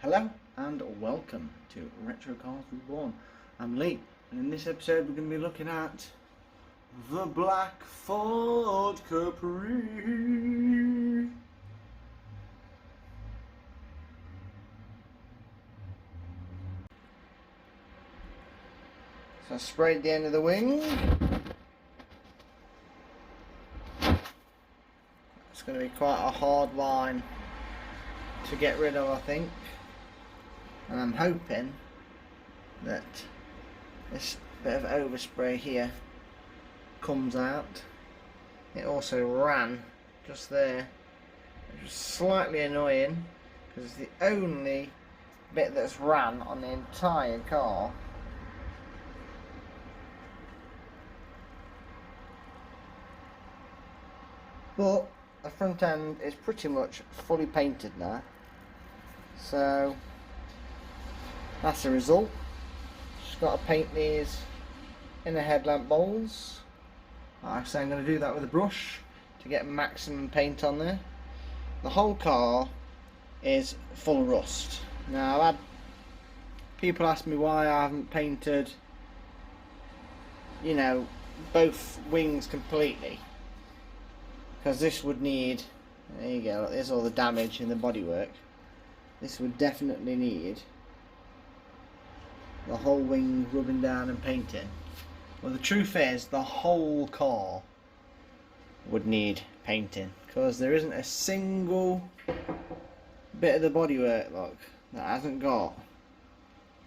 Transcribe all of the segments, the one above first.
Hello and welcome to Retro Cars Reborn. I'm Lee, and in this episode we're going to be looking at the black Ford Capri. So I sprayed the end of the wing. It's going to be quite a hard line to get rid of, I think. And I'm hoping that this bit of overspray here comes out. It also ran just there, which was slightly annoying because it's the only bit that's ran on the entire car. But the front end is pretty much fully painted now, so that's the result. Just got to paint these inner headlamp bowls. Like I say, I'm going to do that with a brush to get maximum paint on there. The whole car is full of rust. Now, I've had people ask me why I haven't painted, both wings completely. Because this would need, there you go, there's all the damage in the bodywork. This would definitely need the whole wing rubbing down and painting. Well, the truth is the whole car would need painting, because there isn't a single bit of the bodywork, look, that hasn't got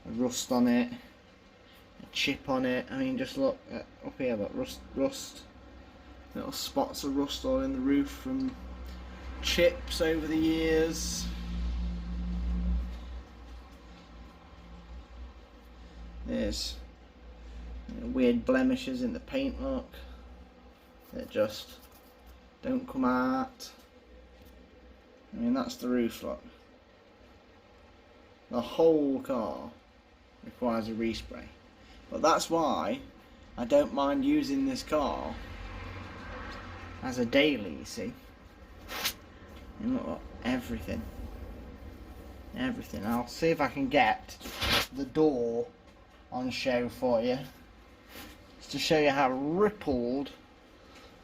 a rust on it, a chip on it. I mean, just look at, up here, look, rust, little spots of rust all in the roof from chips over the years. There's weird blemishes in the paint, look, that just don't come out. I mean, that's the roof, look. The whole car requires a respray. But that's why I don't mind using this car as a daily, you see. And look, everything. I'll see if I can get the door on show for you, just to show you how rippled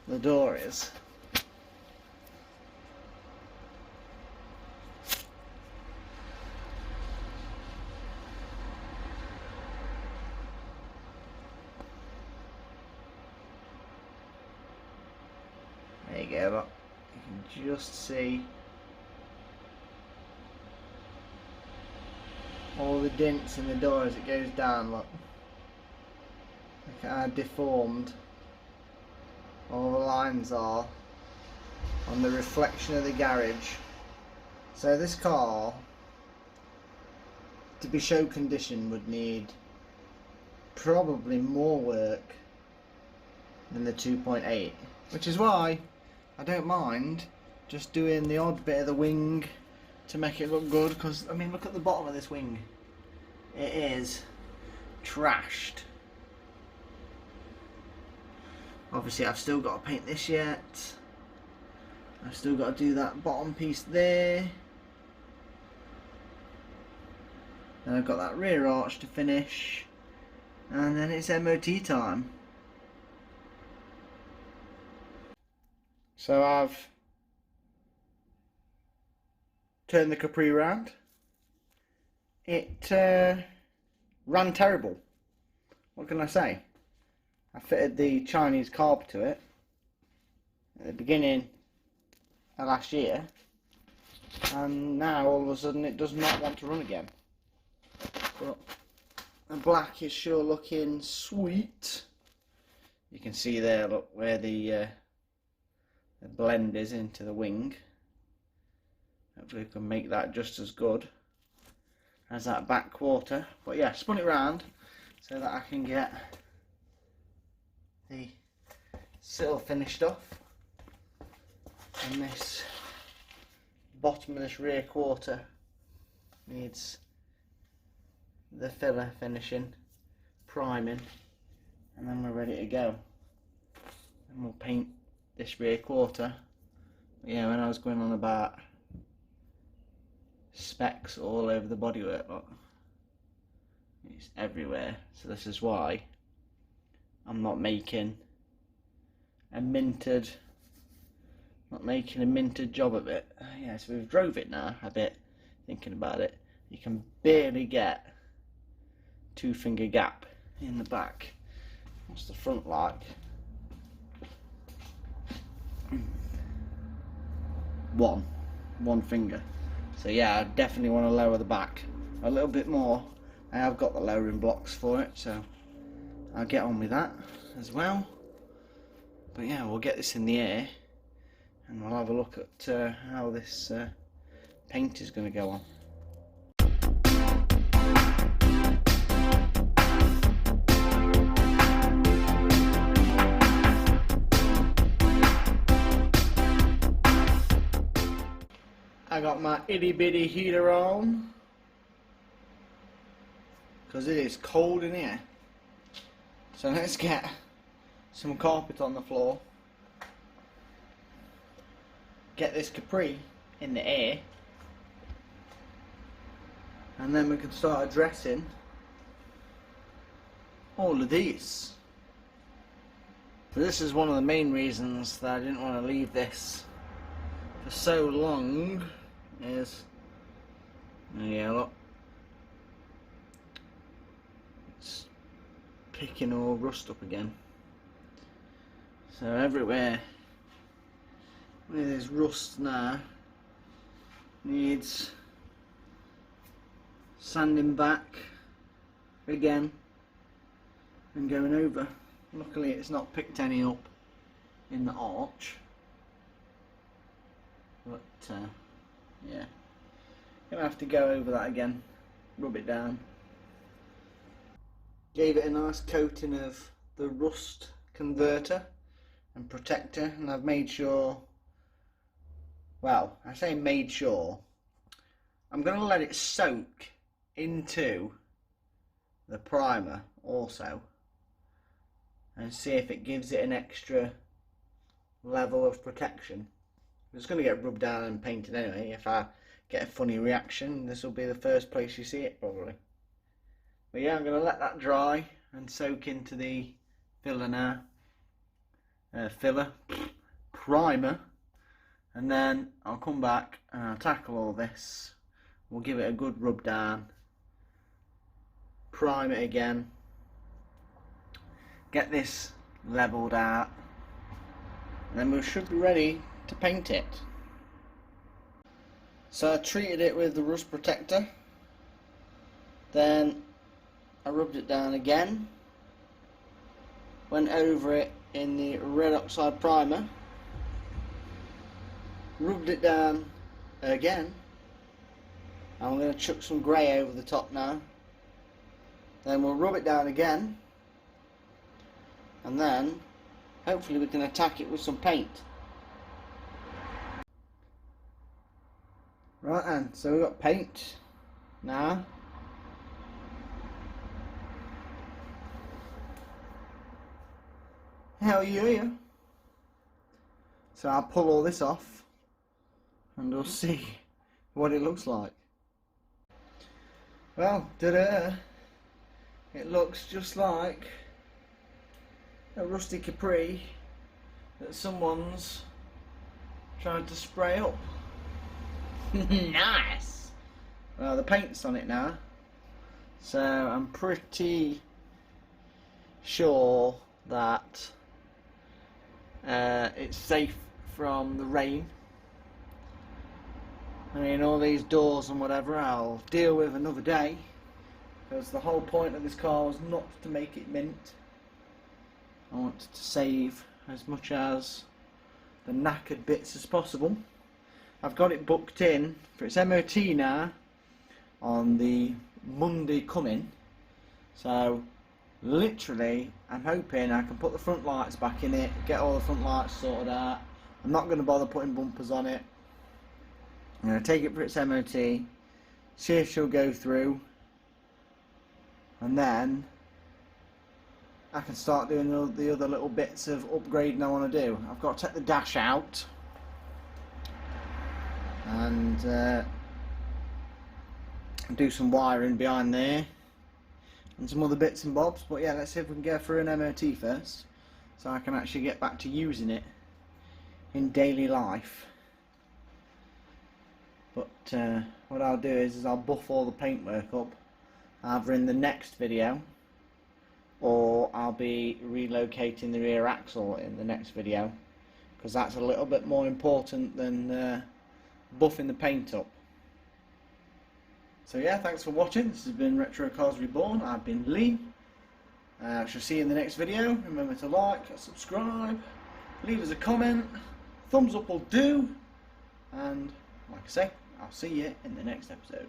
the door is. There you go, look. You can just see all the dents in the door as it goes down, look. Look at how deformed all the lines are on the reflection of the garage. So this car, to be show condition, would need probably more work than the 2.8, which is why I don't mind just doing the odd bit of the wing to make it look good, because I mean, look at the bottom of this wing. It is trashed. Obviously I've still got to paint this yet. I've still got to do that bottom piece there. Then I've got that rear arch to finish, and then it's MOT time. So I've turned the Capri round. It ran terrible. What can I say? I fitted the Chinese carb to it at the beginning of last year, and now all of a sudden it does not want to run again. But the black is sure looking sweet. You can see there, look, where the blend is into the wing. Hopefully we can make that just as good as that back quarter. But yeah, spun it round so that I can get the sill finished off, and this bottom of this rear quarter needs the filler finishing, priming, and then we're ready to go. And we'll paint this rear quarter. But yeah, when I was going on about specks all over the bodywork. Look. It's everywhere. So this is why I'm not making a minted job of it. Yeah, so we've drove it now a bit, thinking about it. You can barely get 2-finger gap in the back. What's the front like? One finger. So yeah, I definitely want to lower the back a little bit more. I have got the lowering blocks for it, so I'll get on with that as well. But yeah, we'll get this in the air and we'll have a look at how this paint is going to go on. I got my itty bitty heater on because it is cold in here. So let's get some carpet on the floor, get this Capri in the air, and then we can start addressing all of these. So this is one of the main reasons that I didn't want to leave this for so long. Is, yeah, look, it's picking all rust up again. So everywhere where there's rust now needs sanding back again and going over. Luckily it's not picked any up in the arch, but yeah, gonna have to go over that again, rub it down. Gave it a nice coating of the rust converter and protector, and I've made sure, well, I say made sure, I'm going to let it soak into the primer also and see if it gives it an extra level of protection. It's going to get rubbed down and painted anyway. If I get a funny reaction, this will be the first place you see it probably. But yeah, I'm going to let that dry and soak into the filler now. Primer, and then I'll come back and I'll tackle all this. We'll give it a good rub down, prime it again, get this leveled out, and then we should be ready to paint it. So I treated it with the rust protector, then I rubbed it down again, went over it in the red oxide primer, rubbed it down again. I'm going to chuck some grey over the top now, then we'll rub it down again, and then hopefully we can attack it with some paint. Right then, so we've got paint now. Hell yeah. So I'll pull all this off and we'll see what it looks like. Well, ta-da! It looks just like a rusty Capri that someone's tried to spray up. Nice! Well, the paint's on it now, so I'm pretty sure that it's safe from the rain. I mean, all these doors and whatever I'll deal with another day, because the whole point of this car was not to make it mint. I wanted to save as much as the knackered bits as possible. I've got it booked in for its MOT now on the Monday coming, so literally I'm hoping I can put the front lights back in it, get all the front lights sorted out. I'm not going to bother putting bumpers on it. I'm going to take it for its MOT, see if she'll go through, and then I can start doing all the other little bits of upgrading I want to do. I've got to take the dash out and do some wiring behind there and some other bits and bobs. But yeah, let's see if we can go through an MOT first, so I can actually get back to using it in daily life. But what I'll do is I'll buff all the paintwork up either in the next video, or I'll be relocating the rear axle in the next video, because that's a little bit more important than buffing the paint up. So yeah, thanks for watching. This has been Retro Cars Reborn. I've been Lee. I shall see you in the next video. Remember to like, subscribe, leave us a comment, thumbs up will do, and like I say, I'll see you in the next episode.